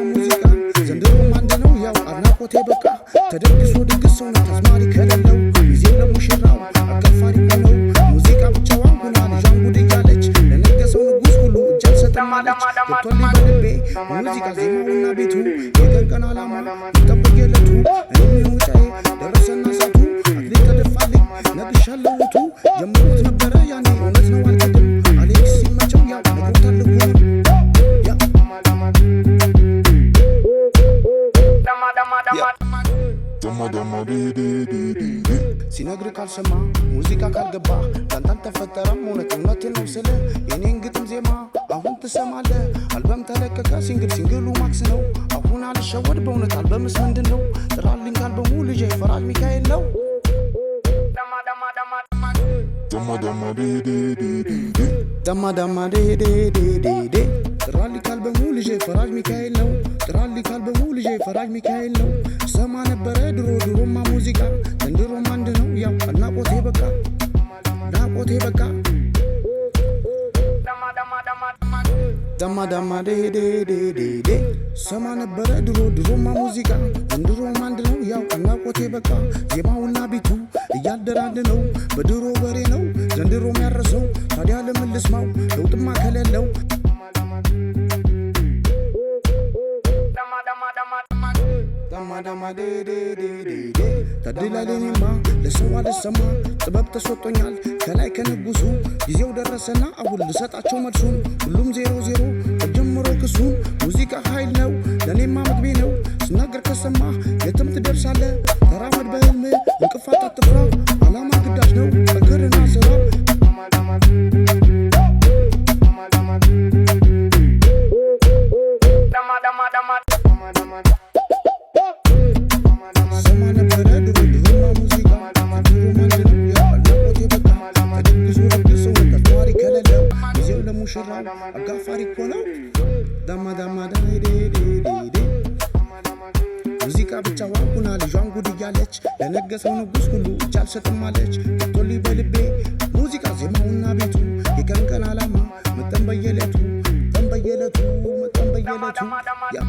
ሙዚቃ ዘንድሮ አንድ ነው ያው አድናቆቴ በቃ ተደግሶ ድግስ ሰው ነው ተዝማሪ ከሌለው ጊዜው ለሙሽራው አጋፋሪ ነው ሙዚቃ ብቻዋን ሆና ልጇን ጉድ እያለች ለነገሰው ንጉስ ሁሉ እጅ አልሰጥም አለች ገብቶልኝ በልቤ ሙዚቃ ዜማውና ቤቱ የቀን ቀን ዓላማ ይጠበቅየለቱ እኔም ውጫዬ ደረሰና ሳቱ አክሊል ተደፋልኝ ነግሻለሁ ውቱ ጀምሮት ነበረ ያኔ እውነት ነው አልቀድም አሌክስ ሲመቸው ያው ነግሮታል ልኩ ሲነግር ካልሰማ ሙዚቃ ካልገባ ላንተ አልተፈጠረም እውነት ነው ስለ የኔን ግጥም ዜማ አሁን ትሰማለህ አልበም ተለቀቀ ሲንግሉ ማክስ ነው አሁን አልሸወድ በእውነት አልበምስ ምንድን ነው ጥራልኝ ካልበሙ ልጄ ፈራጅ ሚካኤል ነው ጥራልኝ ካልበሙ ልጄ ፈራጅ ሚካኤል ነው ጥራልኝ ካልበሙ ልጄ ፈራጅ ሚካኤል ነው ሰማ ነበረ ድሮማ ሙዚቃ ዘንድሮም አንድ ነው ያው አድናቆቴ በቃ ደማ ሰማ ነበረ ድሮማ ሙዚቃ ዘንድሮም አንድ ነው ያው አድናቆቴ በቃ ዜማውና ቢቱ እያደራንድ ነው በድሮ በሬ ነው ዘንድሮም ያረሰው ታዲያ ለምን ልስማው ለውጥማ ከሌለው ተድላለኔማ ለሰው አልሰማ ጥበብ ተሰጥቶኛል ከላይ ከንጉሱ ጊዜው ደረሰና አሁን ልሰጣቸው መልሱን ሁሉም 00 ተጀምሮ ክሱን ሙዚቃ ኃይል ነው ለኔማ ምግቤ ነው ስናገር ከሰማ የትም ትደርሳለህ ተራመድ በህልም እንቅፋት አትፍራ ዓላማ ግዳጅ ነው ጠንክርና ስራ አጋፋሪ እኮ ነው ዳማ ሙዚቃ ብቻዋን ሆና ልጇን ጉድ እያለች ለነገሰው ንጉስ ሁሉ እጅ አልሰጥም አለች ገብቶልኝ በልቤ ሙዚቃ ዜማውና ቤቱ የቀን ቀን ዓላማ መጠን በየለቱ ያ